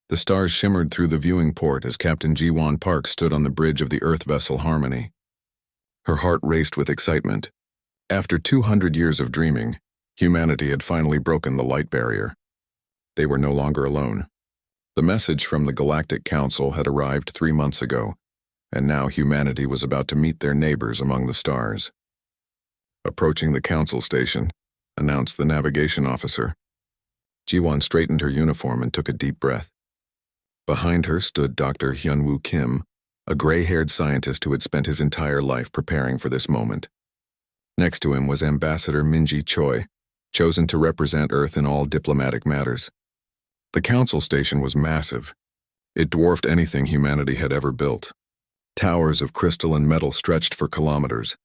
The stars shimmered through the viewing port as Captain Ji-won Park stood on the bridge of the Earth vessel Harmony. Her heart raced with excitement. After 200 years of dreaming, humanity had finally broken the light barrier. They were no longer alone. The message from the Galactic Council had arrived 3 months ago, and now humanity was about to meet their neighbors among the stars. Approaching the council station, announced the navigation officer. Ji-won straightened her uniform and took a deep breath. Behind her stood Dr. Hyunwoo Kim, a gray-haired scientist who had spent his entire life preparing for this moment. Next to him was Ambassador Minji Choi, chosen to represent Earth in all diplomatic matters. The council station was massive. It dwarfed anything humanity had ever built. Towers of crystal and metal stretched for kilometers,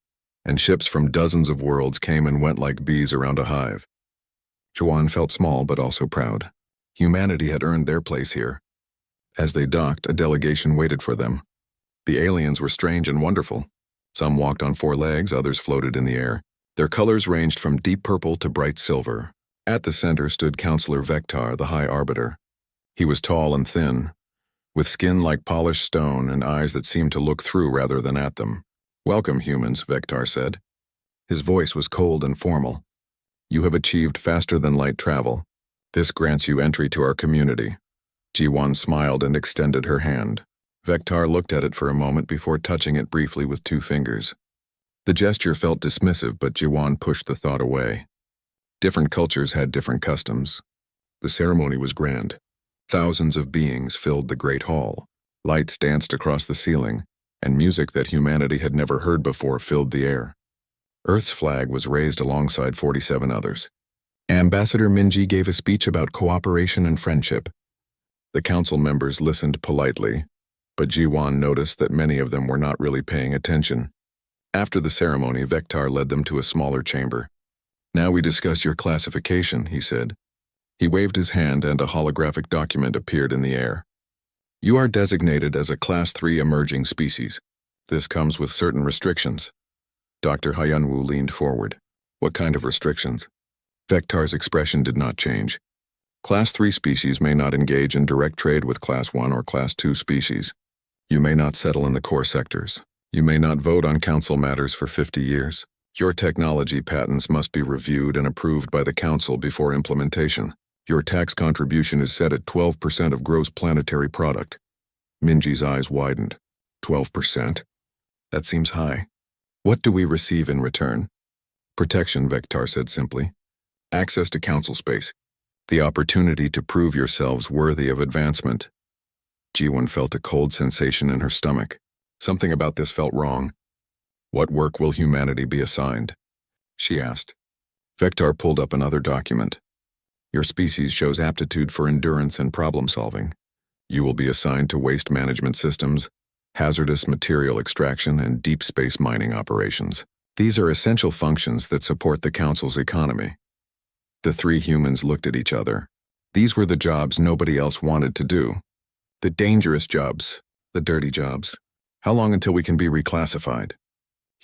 and ships from dozens of worlds came and went like bees around a hive. Ji-won felt small but also proud. Humanity had earned their place here. As they docked, a delegation waited for them. The aliens were strange and wonderful. Some walked on 4 legs, others floated in the air. Their colors ranged from deep purple to bright silver. At the center stood Counselor Vectar, the High Arbiter. He was tall and thin, with skin like polished stone and eyes that seemed to look through rather than at them. "Welcome, humans," Vectar said. His voice was cold and formal. "You have achieved faster-than-light travel. This grants you entry to our community." Ji-won smiled and extended her hand. Vectar looked at it for a moment before touching it briefly with 2 fingers. The gesture felt dismissive, but Ji-won pushed the thought away. Different cultures had different customs. The ceremony was grand. Thousands of beings filled the great hall. Lights danced across the ceiling, and music that humanity had never heard before filled the air. Earth's flag was raised alongside 47 others. Ambassador Minji gave a speech about cooperation and friendship. The council members listened politely, but Ji-won noticed that many of them were not really paying attention. After the ceremony, Vectar led them to a smaller chamber. "Now we discuss your classification," he said. He waved his hand and a holographic document appeared in the air. "You are designated as a Class 3 emerging species. This comes with certain restrictions." Dr. Hyunwoo leaned forward. "What kind of restrictions?" Vectar's expression did not change. Class 3 species may not engage in direct trade with Class 1 or Class 2 species. You may not settle in the core sectors. You may not vote on council matters for 50 years. Your technology patents must be reviewed and approved by the council before implementation. Your tax contribution is set at 12% of gross planetary product. Minji's eyes widened. 12%? That seems high. What do we receive in return? Protection, Vectar said simply. Access to council space. The opportunity to prove yourselves worthy of advancement. Ji-won felt a cold sensation in her stomach. Something about this felt wrong. What work will humanity be assigned? She asked. Vectar pulled up another document. Your species shows aptitude for endurance and problem solving. You will be assigned to waste management systems, hazardous material extraction, and deep space mining operations. These are essential functions that support the council's economy. The 3 humans looked at each other. These were the jobs nobody else wanted to do. The dangerous jobs, the dirty jobs. How long until we can be reclassified?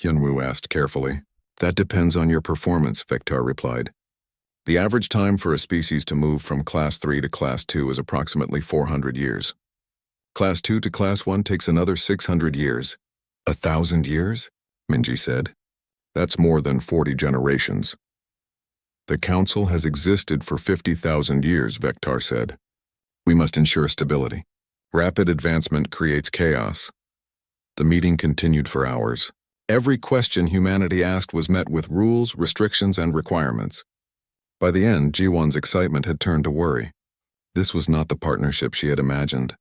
Hyunwoo asked carefully. That depends on your performance, Vectar replied. The average time for a species to move from Class 3 to Class 2 is approximately 400 years. Class 2 to Class 1 takes another 600 years. 1,000 years? Minji said. That's more than 40 generations. The council has existed for 50,000 years, Vectar said. We must ensure stability. Rapid advancement creates chaos. The meeting continued for hours. Every question humanity asked was met with rules, restrictions, and requirements. By the end, Ji-won's excitement had turned to worry. This was not the partnership she had imagined.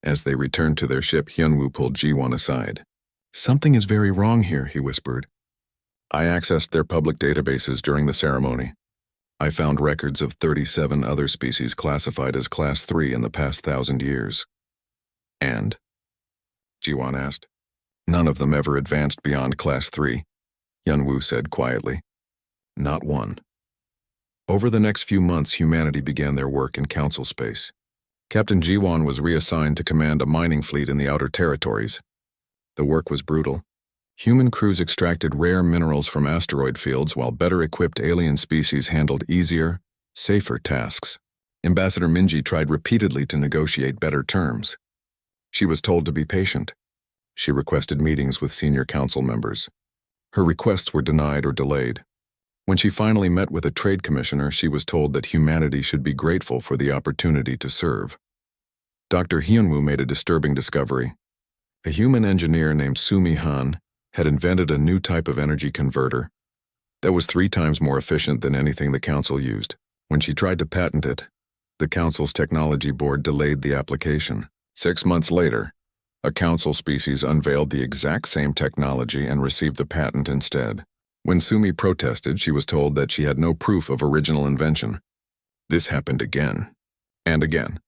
As they returned to their ship, Hyunwoo pulled Ji-won aside. Something is very wrong here, he whispered. I accessed their public databases during the ceremony. I found records of 37 other species classified as Class 3 in the past 1,000 years. And? Ji-won asked. None of them ever advanced beyond Class 3, Hyunwoo said quietly. Not one. Over the next few months, humanity began their work in council space. Captain Ji-won was reassigned to command a mining fleet in the outer territories. The work was brutal. Human crews extracted rare minerals from asteroid fields while better-equipped alien species handled easier, safer tasks. Ambassador Minji tried repeatedly to negotiate better terms. She was told to be patient. She requested meetings with senior council members. Her requests were denied or delayed. When she finally met with a trade commissioner, she was told that humanity should be grateful for the opportunity to serve. Dr. Hyunwoo made a disturbing discovery. A human engineer named Sumi Han had invented a new type of energy converter that was 3 times more efficient than anything the council used. When she tried to patent it, the council's technology board delayed the application. 6 months later, a council species unveiled the exact same technology and received the patent instead. When Sumi protested, she was told that she had no proof of original invention. This happened again and again.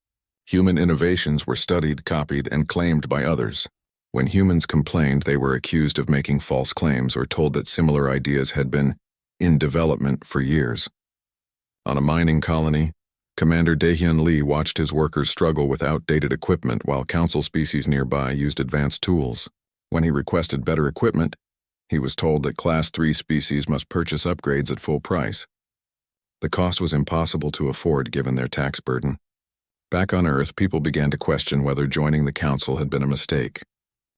Human innovations were studied, copied, and claimed by others. When humans complained, they were accused of making false claims or told that similar ideas had been in development for years. On a mining colony, Commander Daehyun Lee watched his workers struggle with outdated equipment while council species nearby used advanced tools. When he requested better equipment, he was told that Class 3 species must purchase upgrades at full price. The cost was impossible to afford given their tax burden. Back on Earth, people began to question whether joining the council had been a mistake.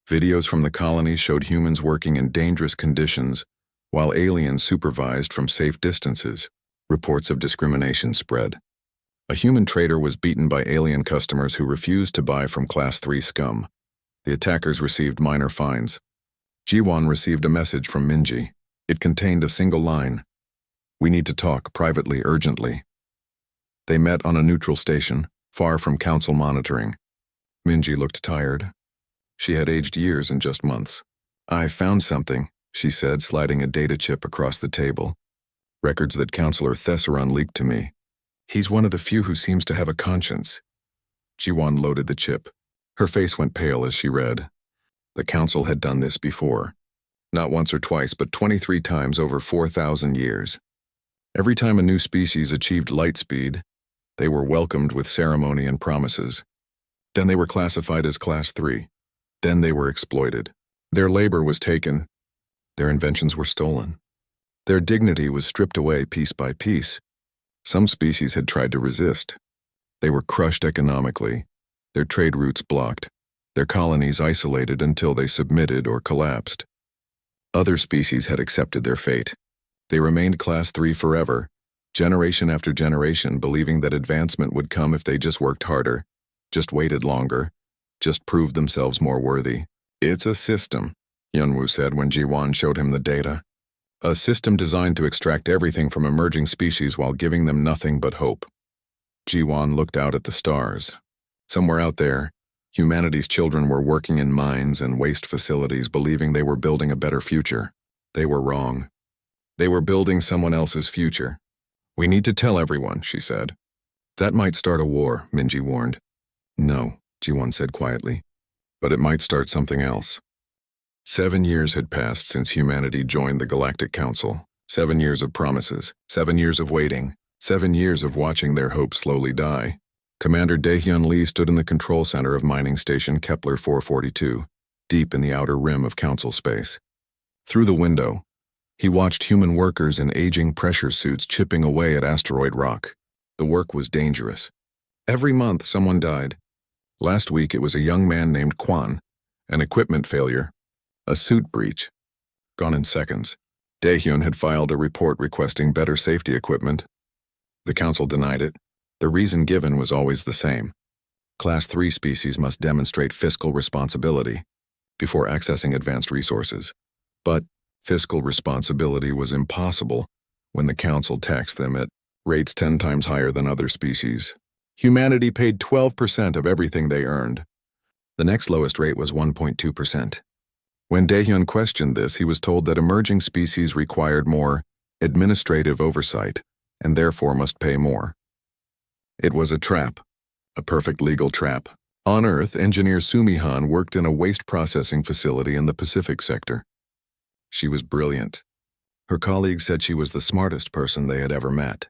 Videos from the colonies showed humans working in dangerous conditions while aliens supervised from safe distances. Reports of discrimination spread. A human trader was beaten by alien customers who refused to buy from Class 3 scum. The attackers received minor fines. Jiwon received a message from Minji. It contained a single line. "We need to talk privately, urgently." They met on a neutral station, far from council monitoring. Minji looked tired. She had aged years in just months. "I found something," she said, sliding a data chip across the table. "Records that Counselor Thesseron leaked to me. He's one of the few who seems to have a conscience." Jiwon loaded the chip. Her face went pale as she read. The council had done this before. Not once or twice, but 23 times over 4,000 years. Every time a new species achieved light speed, they were welcomed with ceremony and promises. Then they were classified as Class 3. Then they were exploited. Their labor was taken. Their inventions were stolen. Their dignity was stripped away piece by piece. Some species had tried to resist. They were crushed economically, their trade routes blocked, their colonies isolated until they submitted or collapsed. Other species had accepted their fate. They remained Class 3 forever, generation after generation, believing that advancement would come if they just worked harder, just waited longer, just proved themselves more worthy. "It's a system," Hyunwoo said when Jiwon showed him the data. "A system designed to extract everything from emerging species while giving them nothing but hope." Jiwon looked out at the stars. Somewhere out there, humanity's children were working in mines and waste facilities, believing they were building a better future. They were wrong. They were building someone else's future. "We need to tell everyone," she said. "That might start a war," Minji warned. "No," Jiwon said quietly. "But it might start something else." 7 years had passed since humanity joined the Galactic Council. 7 years of promises, 7 years of waiting, 7 years of watching their hopes slowly die. Commander Daehyun Lee stood in the control center of mining station Kepler 442, deep in the outer rim of council space. Through the window, he watched human workers in aging pressure suits chipping away at asteroid rock. The work was dangerous. Every month someone died. Last week it was a young man named Kwan, an equipment failure, a suit breach. Gone in seconds. Daehyun had filed a report requesting better safety equipment. The council denied it. The reason given was always the same. Class 3 species must demonstrate fiscal responsibility before accessing advanced resources. But fiscal responsibility was impossible when the council taxed them at rates 10 times higher than other species. Humanity paid 12% of everything they earned. The next lowest rate was 1.2%. When Daehyun questioned this, he was told that emerging species required more administrative oversight and therefore must pay more. It was a trap, a perfect legal trap. On Earth, engineer Sumi Han worked in a waste processing facility in the Pacific sector. She was brilliant. Her colleagues said she was the smartest person they had ever met.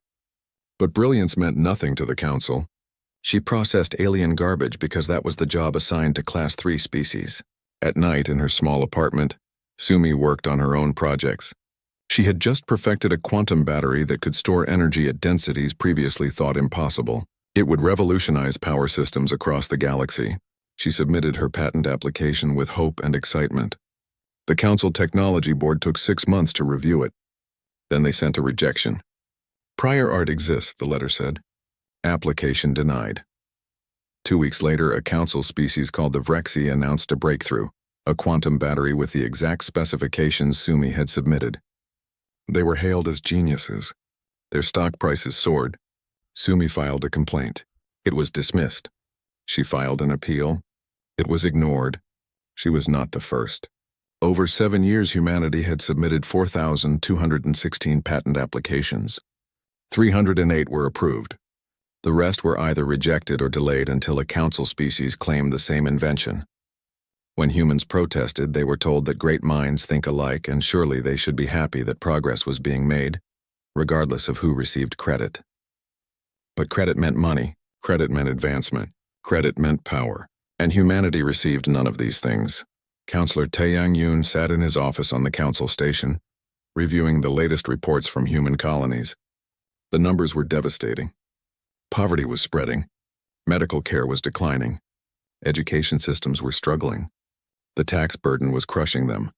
But brilliance meant nothing to the council. She processed alien garbage because that was the job assigned to Class 3 species. At night, in her small apartment, Sumi worked on her own projects. She had just perfected a quantum battery that could store energy at densities previously thought impossible. It would revolutionize power systems across the galaxy. She submitted her patent application with hope and excitement. The Council Technology Board took 6 months to review it. Then they sent a rejection. Prior art exists, the letter said. Application denied. 2 weeks later, a council species called the Vrexy announced a breakthrough, a quantum battery with the exact specifications Sumi had submitted. They were hailed as geniuses. Their stock prices soared. Sumi filed a complaint. It was dismissed. She filed an appeal. It was ignored. She was not the first. Over 7 years, humanity had submitted 4,216 patent applications. 308 were approved. The rest were either rejected or delayed until a council species claimed the same invention. When humans protested, they were told that great minds think alike and surely they should be happy that progress was being made, regardless of who received credit. But credit meant money, credit meant advancement, credit meant power, and humanity received none of these things. Counselor Taeyang Yoon sat in his office on the council station, reviewing the latest reports from human colonies. The numbers were devastating. Poverty was spreading. Medical care was declining. Education systems were struggling. The tax burden was crushing them.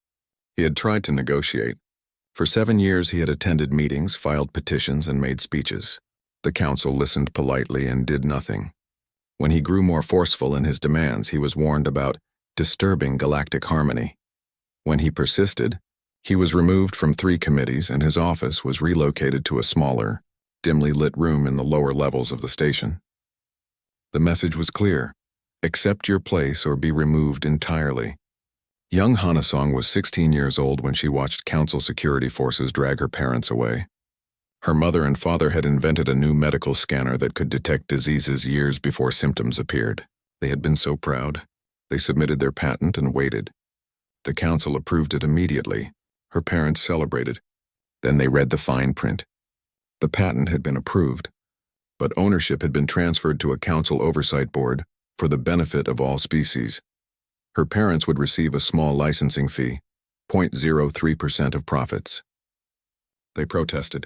He had tried to negotiate. For 7 years he had attended meetings, filed petitions, and made speeches. The council listened politely and did nothing. When he grew more forceful in his demands, he was warned about disturbing galactic harmony. When he persisted, he was removed from 3 committees and his office was relocated to a smaller, dimly lit room in the lower levels of the station. The message was clear: accept your place or be removed entirely. Young Hanasong was 16 years old when she watched council security forces drag her parents away. Her mother and father had invented a new medical scanner that could detect diseases years before symptoms appeared. They had been so proud. They submitted their patent and waited. The council approved it immediately. Her parents celebrated. Then they read the fine print. The patent had been approved, but ownership had been transferred to a council oversight board for the benefit of all species. Her parents would receive a small licensing fee, 0.03% of profits. They protested.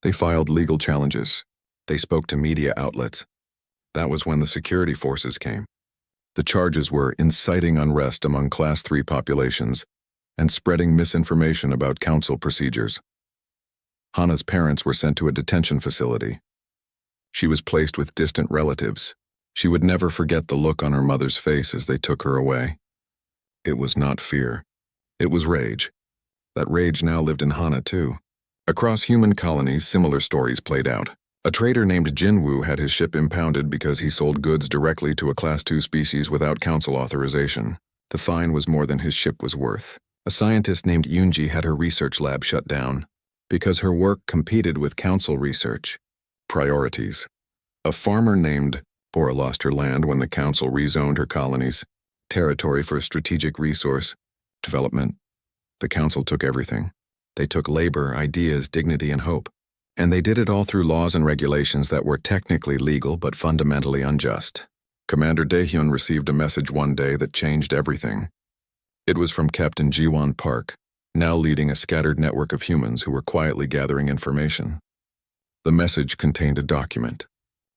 They filed legal challenges. They spoke to media outlets. That was when the security forces came. The charges were inciting unrest among Class 3 populations and spreading misinformation about council procedures. Hana's parents were sent to a detention facility. She was placed with distant relatives. She would never forget the look on her mother's face as they took her away. It was not fear. It was rage. That rage now lived in Hana too. Across human colonies, similar stories played out. A trader named Jinwoo had his ship impounded because he sold goods directly to a Class 2 species without council authorization. The fine was more than his ship was worth. A scientist named Yoonji had her research lab shut down because her work competed with council research. Priorities. A farmer named Bora lost her land when the council rezoned her colonies. Territory for strategic resource development. The council took everything. They took labor, ideas, dignity, and hope. And they did it all through laws and regulations that were technically legal but fundamentally unjust. Commander Daehyun received a message one day that changed everything. It was from Captain Jiwon Park, now leading a scattered network of humans who were quietly gathering information. The message contained a document.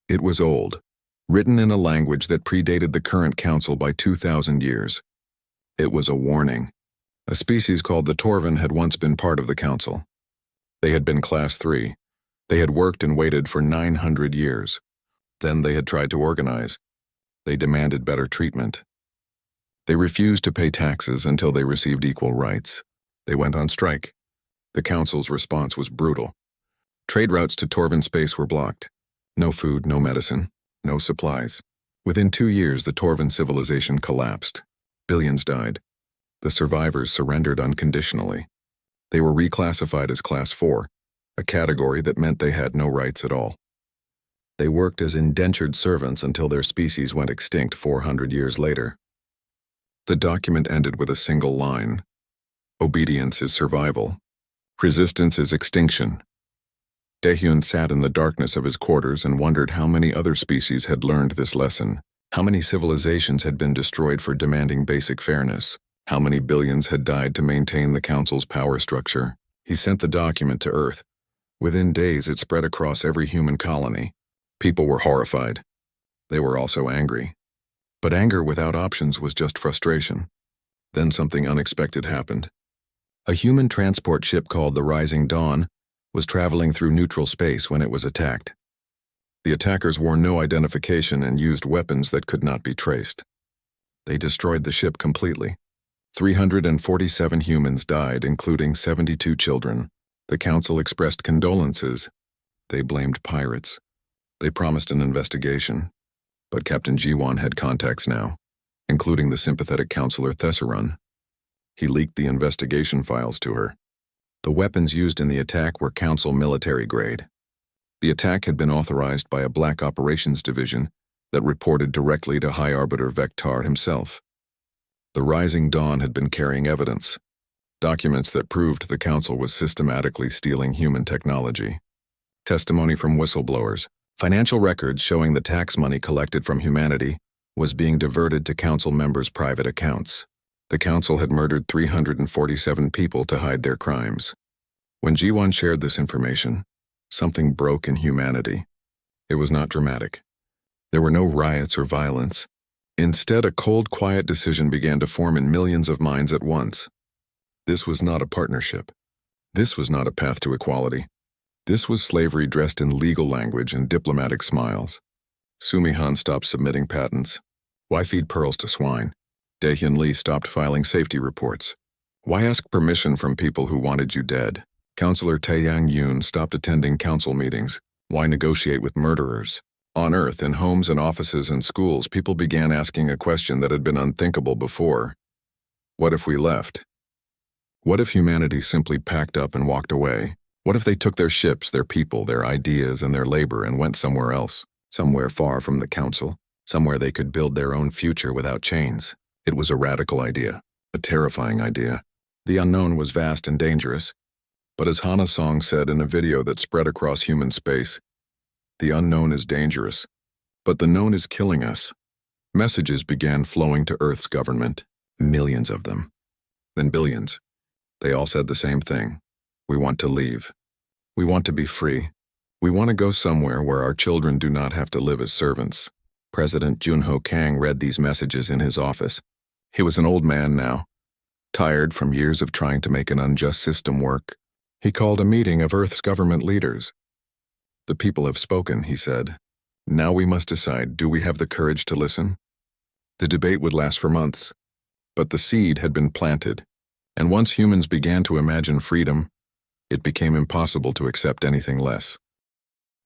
It was old, written in a language that predated the current council by 2,000 years. It was a warning. A species called the Torvin had once been part of the council. They had been Class 3. They had worked and waited for 900 years. Then they had tried to organize. They demanded better treatment. They refused to pay taxes until they received equal rights. They went on strike. The council's response was brutal. Trade routes to Torvin space were blocked. No food, no medicine, no supplies. Within 2 years, the Torvin civilization collapsed. Billions died. The survivors surrendered unconditionally. They were reclassified as Class 4, a category that meant they had no rights at all. They worked as indentured servants until their species went extinct 400 years later. The document ended with a single line: obedience is survival. Resistance is extinction. Daehyun sat in the darkness of his quarters and wondered how many other species had learned this lesson, how many civilizations had been destroyed for demanding basic fairness, how many billions had died to maintain the council's power structure. He sent the document to Earth. Within days, it spread across every human colony. People were horrified. They were also angry. But anger without options was just frustration. Then something unexpected happened. A human transport ship called the Rising Dawn was traveling through neutral space when it was attacked. The attackers wore no identification and used weapons that could not be traced. They destroyed the ship completely. 347 humans died, including 72 children. The council expressed condolences. They blamed pirates. They promised an investigation. But Captain Jiwan had contacts now, including the sympathetic counselor Thesserun. He leaked the investigation files to her. The weapons used in the attack were council military grade. The attack had been authorized by a Black Operations Division that reported directly to High Arbiter Vectar himself. The Rising Dawn had been carrying evidence, documents that proved the council was systematically stealing human technology. Testimony from whistleblowers, financial records showing the tax money collected from humanity was being diverted to council members' private accounts. The council had murdered 347 people to hide their crimes. When G1 shared this information, something broke in humanity. It was not dramatic. There were no riots or violence. Instead, a cold, quiet decision began to form in millions of minds at once. This was not a partnership. This was not a path to equality. This was slavery dressed in legal language and diplomatic smiles. Sumihan stopped submitting patents. Why feed pearls to swine? Daehyun Lee stopped filing safety reports. Why ask permission from people who wanted you dead? Counselor Taeyang Yoon stopped attending council meetings. Why negotiate with murderers? On Earth, in homes and offices and schools, people began asking a question that had been unthinkable before. What if we left? What if humanity simply packed up and walked away? What if they took their ships, their people, their ideas, and their labor and went somewhere else? Somewhere far from the council? Somewhere they could build their own future without chains? It was a radical idea, a terrifying idea. The unknown was vast and dangerous. But as Hana Song said in a video that spread across human space, the unknown is dangerous, but the known is killing us. Messages began flowing to Earth's government, millions of them, then billions. They all said the same thing. We want to leave. We want to be free. We want to go somewhere where our children do not have to live as servants. President Junho Kang read these messages in his office. He was an old man now, tired from years of trying to make an unjust system work. He called a meeting of Earth's government leaders. The people have spoken, he said. Now we must decide, do we have the courage to listen? The debate would last for months, but the seed had been planted, and once humans began to imagine freedom, it became impossible to accept anything less.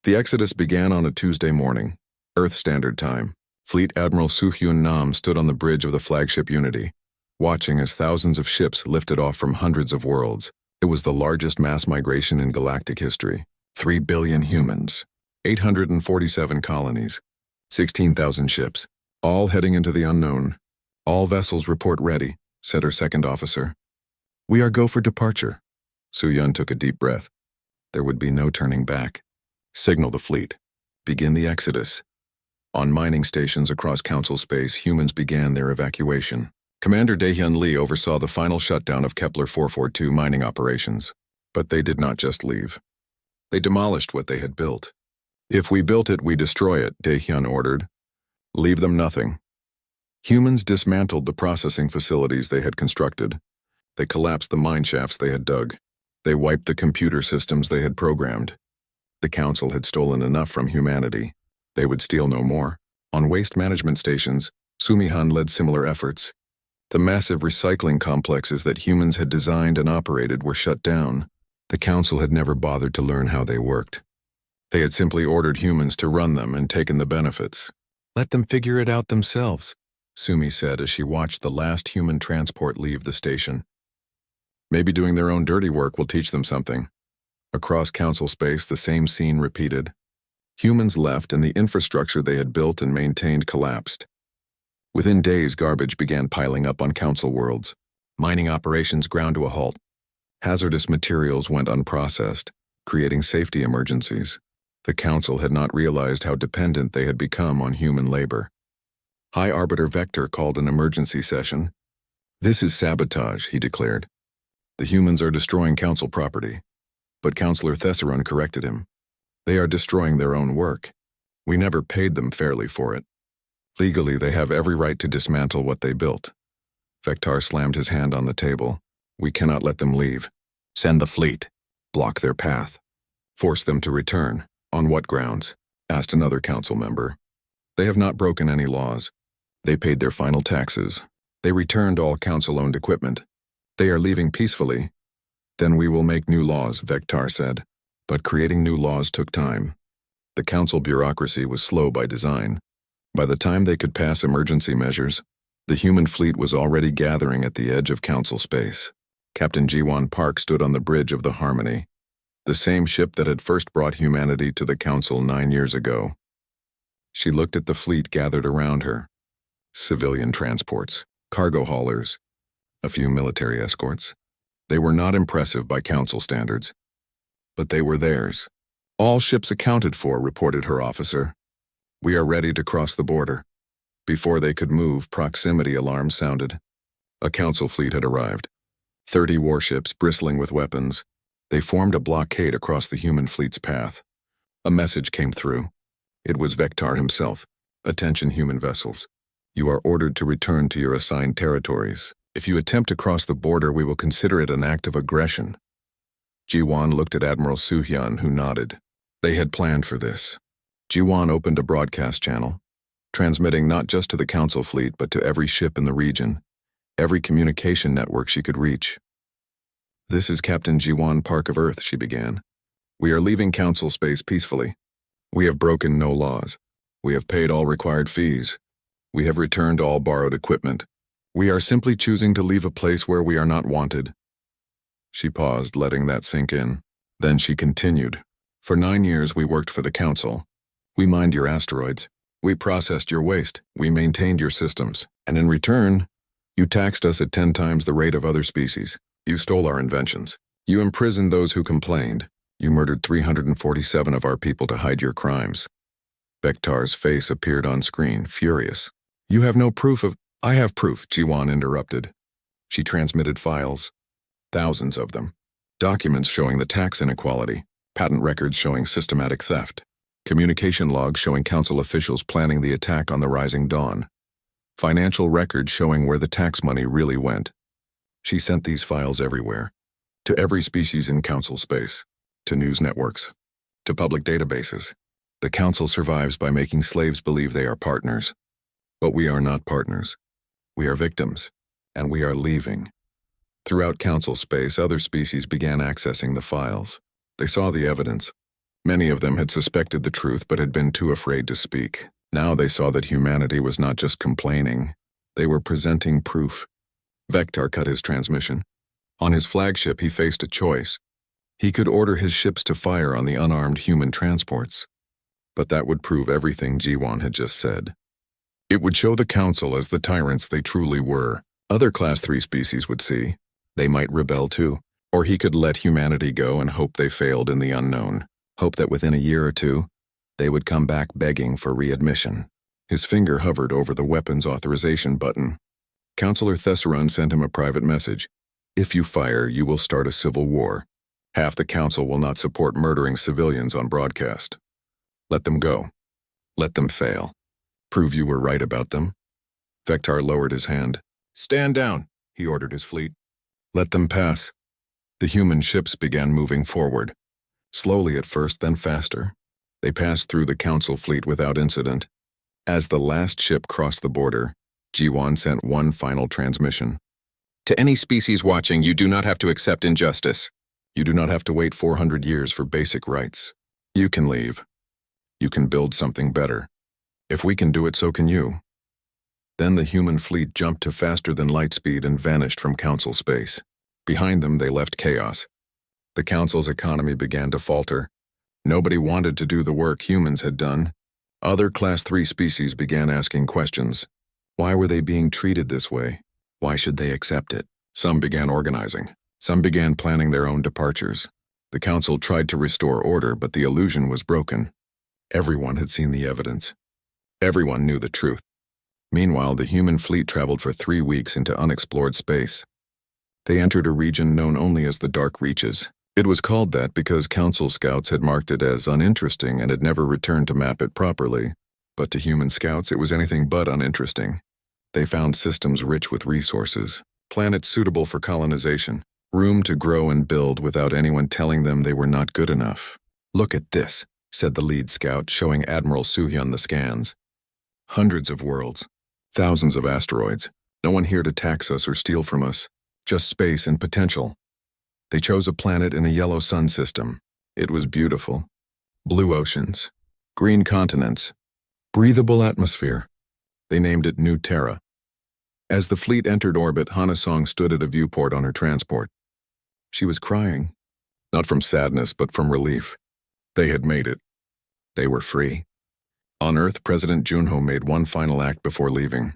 The exodus began on a Tuesday morning, Earth Standard Time. Fleet Admiral Soo-hyun Nam stood on the bridge of the flagship Unity, watching as thousands of ships lifted off from hundreds of worlds. It was the largest mass migration in galactic history. 3 billion humans, 847 colonies, 16,000 ships, all heading into the unknown. All vessels report ready, said her second officer. We are go for departure. Soo-yun took a deep breath. There would be no turning back. Signal the fleet. Begin the exodus. On mining stations across council space, humans began their evacuation. Commander Daehyun Lee oversaw the final shutdown of Kepler 442 mining operations. But they did not just leave. They demolished what they had built. If we built it, we destroy it, Daehyun ordered. Leave them nothing. Humans dismantled the processing facilities they had constructed. They collapsed the mine shafts they had dug. They wiped the computer systems they had programmed. The council had stolen enough from humanity. They would steal no more. On waste management stations, Sumihan led similar efforts. The massive recycling complexes that humans had designed and operated were shut down. The council had never bothered to learn how they worked. They had simply ordered humans to run them and taken the benefits. Let them figure it out themselves, Sumi said as she watched the last human transport leave the station. Maybe doing their own dirty work will teach them something. Across council space, the same scene repeated. Humans left and the infrastructure they had built and maintained collapsed. Within days, garbage began piling up on council worlds. Mining operations ground to a halt. Hazardous materials went unprocessed, creating safety emergencies. The council had not realized how dependent they had become on human labor. High Arbiter Vector called an emergency session. This is sabotage, he declared. The humans are destroying council property. But Counselor Thesserun corrected him. They are destroying their own work. We never paid them fairly for it. Legally, they have every right to dismantle what they built. Vectar slammed his hand on the table. We cannot let them leave. Send the fleet. Block their path. Force them to return. On what grounds? Asked another council member. They have not broken any laws. They paid their final taxes. They returned all council-owned equipment. They are leaving peacefully. Then we will make new laws, Vectar said. But creating new laws took time. The council bureaucracy was slow by design. By the time they could pass emergency measures, the human fleet was already gathering at the edge of council space. Captain Ji-won Park stood on the bridge of the Harmony, the same ship that had first brought humanity to the council 9 years ago. She looked at the fleet gathered around her. Civilian transports, cargo haulers, a few military escorts. They were not impressive by council standards, but they were theirs. All ships accounted for, reported her officer. We are ready to cross the border. Before they could move, proximity alarms sounded. A council fleet had arrived. 30 warships bristling with weapons. They formed a blockade across the human fleet's path. A message came through. It was Vectar himself. Attention, human vessels. You are ordered to return to your assigned territories. If you attempt to cross the border, we will consider it an act of aggression. Ji-won looked at Admiral Soo-hyun, who nodded. They had planned for this. Ji-won opened a broadcast channel, transmitting not just to the council fleet, but to every ship in the region, every communication network she could reach. This is Captain Ji-won Park of Earth, she began. We are leaving council space peacefully. We have broken no laws. We have paid all required fees. We have returned all borrowed equipment. We are simply choosing to leave a place where we are not wanted. She paused, letting that sink in. Then she continued. For 9 years we worked for the council. We mined your asteroids. We processed your waste. We maintained your systems. And in return, you taxed us at 10 times the rate of other species. You stole our inventions. You imprisoned those who complained. You murdered 347 of our people to hide your crimes. Vectar's face appeared on screen, furious. You have no proof of— I have proof, Ji-won interrupted. She transmitted files. Thousands of them. Documents showing the tax inequality. Patent records showing systematic theft. Communication logs showing council officials planning the attack on the Rising Dawn. Financial records showing where the tax money really went. She sent these files everywhere. To every species in council space. To news networks. To public databases. The council survives by making slaves believe they are partners. But we are not partners. We are victims. And we are leaving. Throughout council space, other species began accessing the files. They saw the evidence. Many of them had suspected the truth but had been too afraid to speak. Now they saw that humanity was not just complaining. They were presenting proof. Vectar cut his transmission. On his flagship, he faced a choice. He could order his ships to fire on the unarmed human transports. But that would prove everything Ji-won had just said. It would show the council as the tyrants they truly were. Other Class 3 species would see. They might rebel too. Or he could let humanity go and hope they failed in the unknown. Hope that within a year or two, they would come back begging for readmission. His finger hovered over the weapons authorization button. Counselor Thesserun sent him a private message. If you fire, you will start a civil war. Half the council will not support murdering civilians on broadcast. Let them go. Let them fail. Prove you were right about them. Vectar lowered his hand. Stand down, he ordered his fleet. Let them pass. The human ships began moving forward. Slowly at first, then faster. They passed through the council fleet without incident. As the last ship crossed the border, Ji-won sent one final transmission. To any species watching, you do not have to accept injustice. You do not have to wait 400 years for basic rights. You can leave. You can build something better. If we can do it, so can you. Then the human fleet jumped to faster than light speed and vanished from council space. Behind them, they left chaos. The council's economy began to falter. Nobody wanted to do the work humans had done. Other Class 3 species began asking questions. Why were they being treated this way? Why should they accept it? Some began organizing. Some began planning their own departures. The council tried to restore order, but the illusion was broken. Everyone had seen the evidence. Everyone knew the truth. Meanwhile, the human fleet traveled for 3 weeks into unexplored space. They entered a region known only as the Dark Reaches. It was called that because council scouts had marked it as uninteresting and had never returned to map it properly. But to human scouts, it was anything but uninteresting. They found systems rich with resources, planets suitable for colonization, room to grow and build without anyone telling them they were not good enough. "Look at this," said the lead scout, showing Admiral Suhyun the scans. "Hundreds of worlds, thousands of asteroids. No one here to tax us or steal from us. Just space and potential." They chose a planet in a yellow sun system. It was beautiful. Blue oceans, green continents, breathable atmosphere. They named it New Terra. As the fleet entered orbit, Hana Song stood at a viewport on her transport. She was crying, not from sadness but from relief. They had made it. They were free. On Earth, President Junho made one final act before leaving.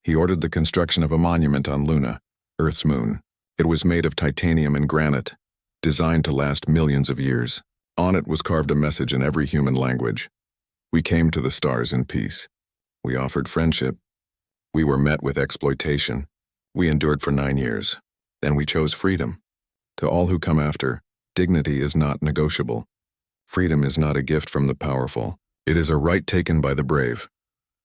He ordered the construction of a monument on Luna, Earth's moon. It was made of titanium and granite, designed to last millions of years. On it was carved a message in every human language. We came to the stars in peace. We offered friendship. We were met with exploitation. We endured for 9 years. Then we chose freedom. To all who come after, dignity is not negotiable. Freedom is not a gift from the powerful. It is a right taken by the brave.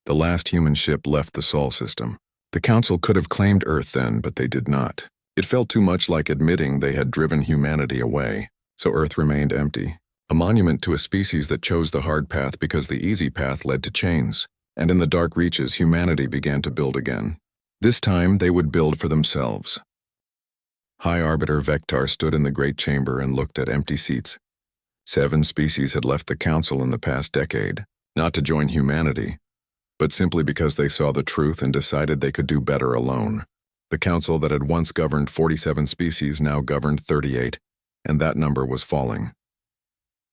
The last human ship left the Sol system. The Council could have claimed Earth then, but they did not. It felt too much like admitting they had driven humanity away, so Earth remained empty, a monument to a species that chose the hard path because the easy path led to chains. And in the dark reaches, humanity began to build again. This time, they would build for themselves. High Arbiter Vector stood in the Great Chamber and looked at empty seats. 7 species had left the Council in the past decade, not to join humanity, but simply because they saw the truth and decided they could do better alone. The Council that had once governed 47 species now governed 38, and that number was falling.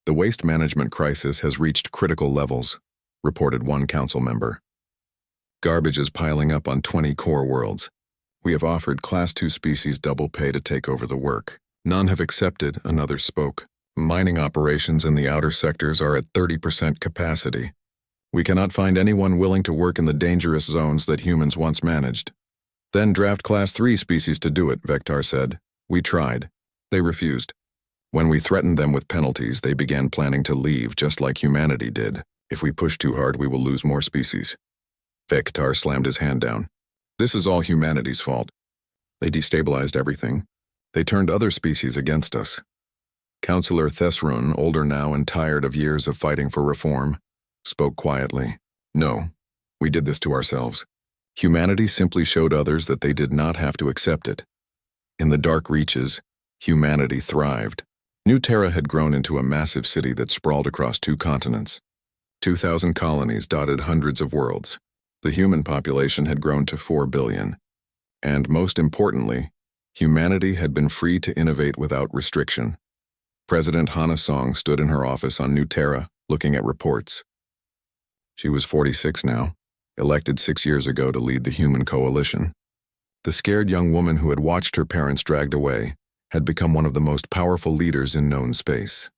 "The waste management crisis has reached critical levels," reported one council member. "Garbage is piling up on 20 core worlds. We have offered Class 2 species double pay to take over the work. None have accepted," another spoke. "Mining operations in the outer sectors are at 30% capacity. We cannot find anyone willing to work in the dangerous zones that humans once managed." "Then draft Class 3 species to do it," Vector said. "We tried. They refused. When we threatened them with penalties, they began planning to leave just like humanity did. If we push too hard, we will lose more species." Vector slammed his hand down. "This is all humanity's fault. They destabilized everything. They turned other species against us." Councillor Thesrun, older now and tired of years of fighting for reform, spoke quietly. "No, we did this to ourselves. Humanity simply showed others that they did not have to accept it. In the dark reaches, humanity thrived. New Terra had grown into a massive city that sprawled across 2 continents. 2,000 colonies dotted hundreds of worlds. The human population had grown to 4 billion. And most importantly, humanity had been free to innovate without restriction. President Hana Song stood in her office on New Terra, looking at reports. She was 46 now, elected 6 years ago to lead the human coalition. The scared young woman who had watched her parents dragged away had become one of the most powerful leaders in known space.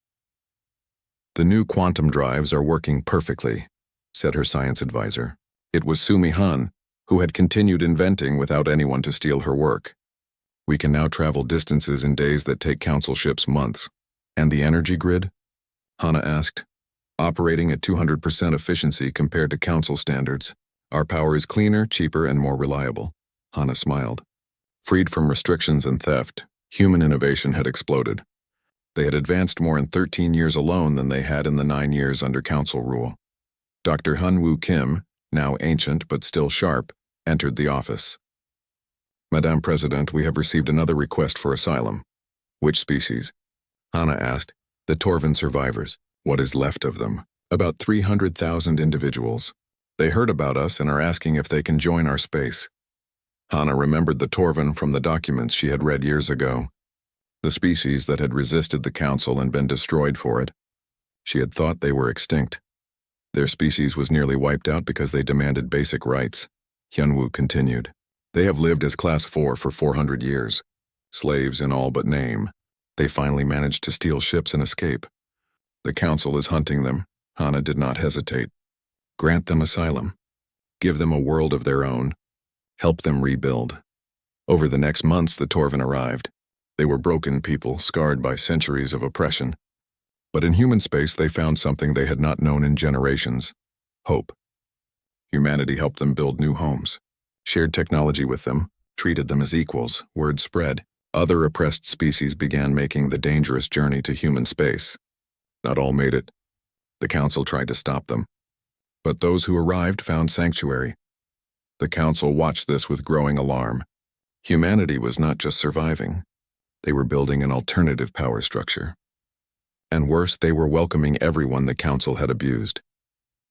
"The new quantum drives are working perfectly," said her science advisor. It was Sumi Han, who had continued inventing without anyone to steal her work. "We can now travel distances in days that take council ships months." "And the energy grid?" Hana asked. "Operating at 200% efficiency compared to council standards. Our power is cleaner, cheaper, and more reliable." Hana smiled. Freed from restrictions and theft, human innovation had exploded. They had advanced more in 13 years alone than they had in the 9 years under council rule. Dr. Hun-Woo Kim, now ancient but still sharp, entered the office. "Madame President, we have received another request for asylum." "Which species?" Hana asked. "The Torvan survivors. What is left of them? About 300,000 individuals. They heard about us and are asking if they can join our space." Hana remembered the Torvan from the documents she had read years ago. The species that had resisted the council and been destroyed for it. She had thought they were extinct. Their species was nearly wiped out because they demanded basic rights. Hyunwoo continued. "They have lived as Class 4 for 400 years. Slaves in all but name. They finally managed to steal ships and escape. The council is hunting them." Hana did not hesitate. "Grant them asylum. Give them a world of their own. Help them rebuild." Over the next months, the Torvan arrived. They were broken people, scarred by centuries of oppression. But in human space, they found something they had not known in generations: hope. Humanity helped them build new homes, shared technology with them, treated them as equals. Word spread. Other oppressed species began making the dangerous journey to human space. Not all made it. The Council tried to stop them. But those who arrived found sanctuary. The Council watched this with growing alarm. Humanity was not just surviving. They were building an alternative power structure. And worse, they were welcoming everyone the Council had abused.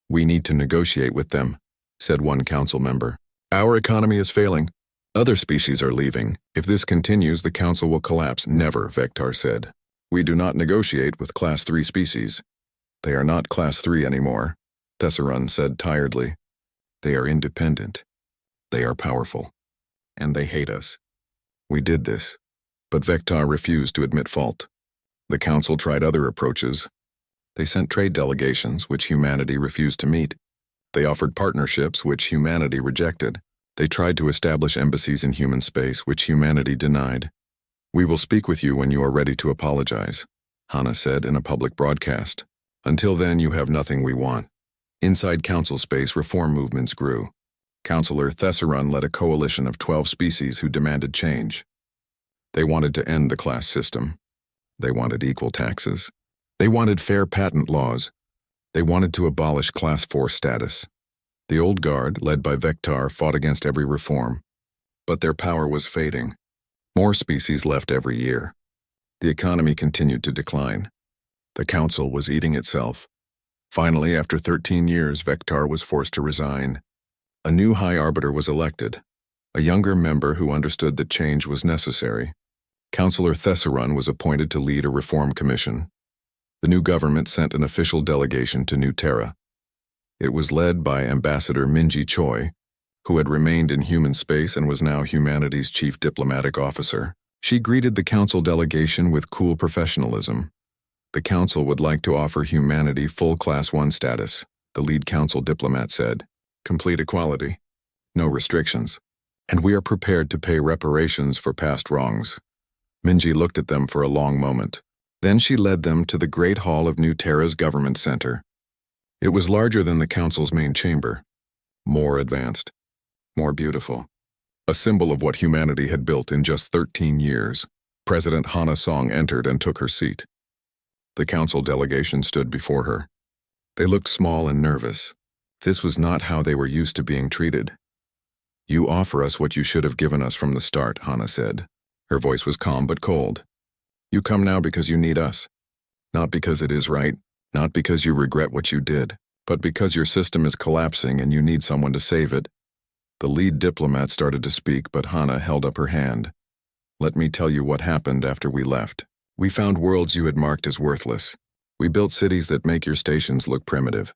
"We need to negotiate with them," said one Council member. "Our economy is failing. Other species are leaving. If this continues, the Council will collapse." "Never," Vectar said. "We do not negotiate with Class 3 species. They are not Class 3 anymore," Thesserun said tiredly. "They are independent. They are powerful. And they hate us. We did this." But Vectar refused to admit fault. The Council tried other approaches. They sent trade delegations, which humanity refused to meet. They offered partnerships, which humanity rejected. They tried to establish embassies in human space, which humanity denied. "We will speak with you when you are ready to apologize," Hana said in a public broadcast. "Until then, you have nothing we want." Inside Council space, reform movements grew. Councillor Thesserun led a coalition of 12 species who demanded change. They wanted to end the class system. They wanted equal taxes. They wanted fair patent laws. They wanted to abolish Class 4 status. The old guard, led by Vectar, fought against every reform. But their power was fading. More species left every year. The economy continued to decline. The Council was eating itself. Finally, after 13 years, Vectar was forced to resign. A new High Arbiter was elected, a younger member who understood that change was necessary. Councillor Thesserun was appointed to lead a reform commission. The new government sent an official delegation to New Terra. It was led by Ambassador Minji Choi, who had remained in human space and was now humanity's chief diplomatic officer. She greeted the Council delegation with cool professionalism. "The Council would like to offer humanity full Class 1 status," the lead Council diplomat said. "Complete equality. No restrictions. And we are prepared to pay reparations for past wrongs." Minji looked at them for a long moment. Then she led them to the Great Hall of New Terra's Government Center. It was larger than the Council's main chamber. More advanced. More beautiful. A symbol of what humanity had built in just 13 years. President Hana Song entered and took her seat. The Council delegation stood before her. They looked small and nervous. This was not how they were used to being treated. "You offer us what you should have given us from the start," Hana said. Her voice was calm but cold. "You come now because you need us. Not because it is right, not because you regret what you did, but because your system is collapsing and you need someone to save it." The lead diplomat started to speak, but Hana held up her hand. "Let me tell you what happened after we left. We found worlds you had marked as worthless. We built cities that make your stations look primitive.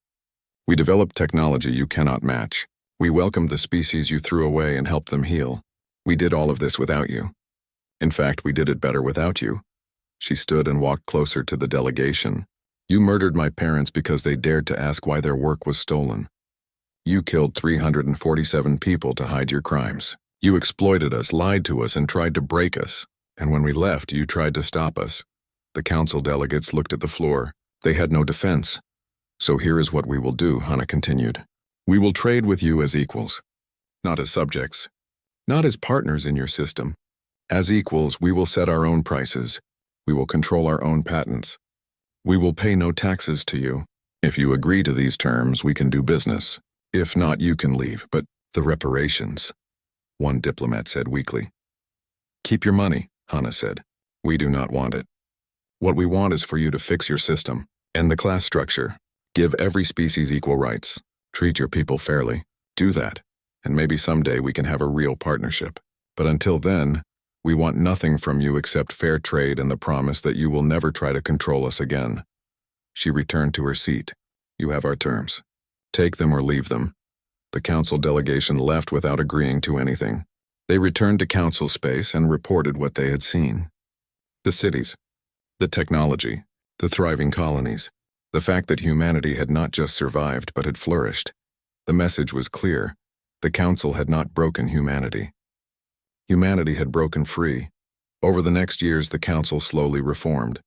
We developed technology you cannot match. We welcomed the species you threw away and helped them heal. We did all of this without you. In fact, we did it better without you." She stood and walked closer to the delegation. "You murdered my parents because they dared to ask why their work was stolen. You killed 347 people to hide your crimes. You exploited us, lied to us, and tried to break us. And when we left, you tried to stop us." The Council delegates looked at the floor. They had no defense. "So here is what we will do," Hana continued. "We will trade with you as equals. Not as subjects. Not as partners in your system. As equals, we will set our own prices. We will control our own patents. We will pay no taxes to you. If you agree to these terms, we can do business. If not, you can leave." "But the reparations," one diplomat said weakly. "Keep your money," Hana said. "We do not want it. What we want is for you to fix your system, end the class structure, give every species equal rights, treat your people fairly. Do that, and maybe someday we can have a real partnership. But until then, we want nothing from you except fair trade and the promise that you will never try to control us again." She returned to her seat. "You have our terms. Take them or leave them." The Council delegation left without agreeing to anything. They returned to Council space and reported what they had seen. The cities, the technology, the thriving colonies, the fact that humanity had not just survived but had flourished. The message was clear. The Council had not broken humanity. Humanity had broken free. Over the next years, the Council slowly reformed.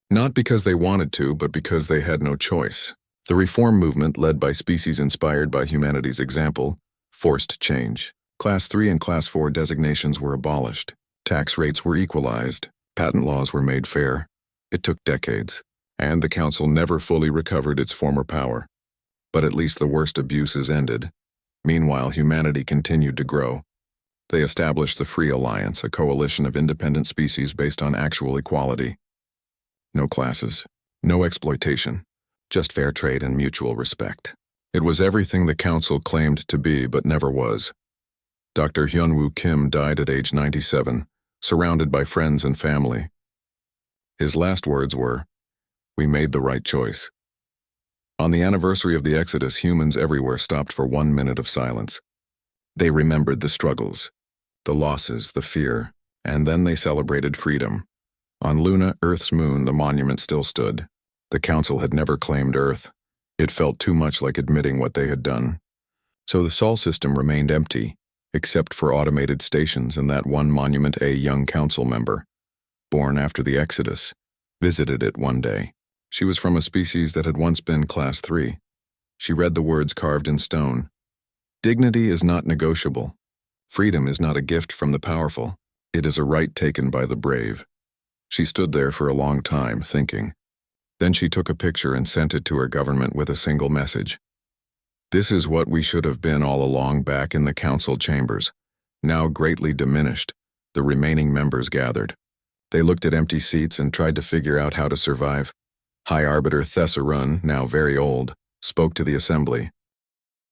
Not because they wanted to, but because they had no choice. The reform movement, led by species inspired by humanity's example, forced change. Class 3 and Class 4 designations were abolished. Tax rates were equalized. Patent laws were made fair. It took decades, and the Council never fully recovered its former power. But at least the worst abuses ended. Meanwhile, humanity continued to grow. They established the Free Alliance, a coalition of independent species based on actual equality. No classes, no exploitation, just fair trade and mutual respect. It was everything the Council claimed to be but never was. Dr. Hyunwoo Kim died at age 97, surrounded by friends and family. His last words were, "We made the right choice." On the anniversary of the Exodus, humans everywhere stopped for 1 minute of silence. They remembered the struggles, the losses, the fear, and then they celebrated freedom. On Luna, Earth's moon, the monument still stood. The Council had never claimed Earth. It felt too much like admitting what they had done. So the Sol system remained empty, except for automated stations and that one monument. A young council member, born after the Exodus, visited it one day. She was from a species that had once been Class 3. She read the words carved in stone. Dignity is not negotiable. Freedom is not a gift from the powerful. It is a right taken by the brave. She stood there for a long time, thinking. Then she took a picture and sent it to her government with a single message. This is what we should have been all along. Back in the council chambers, now greatly diminished, the remaining members gathered. They looked at empty seats and tried to figure out how to survive. High Arbiter Thesserun, now very old, spoke to the assembly.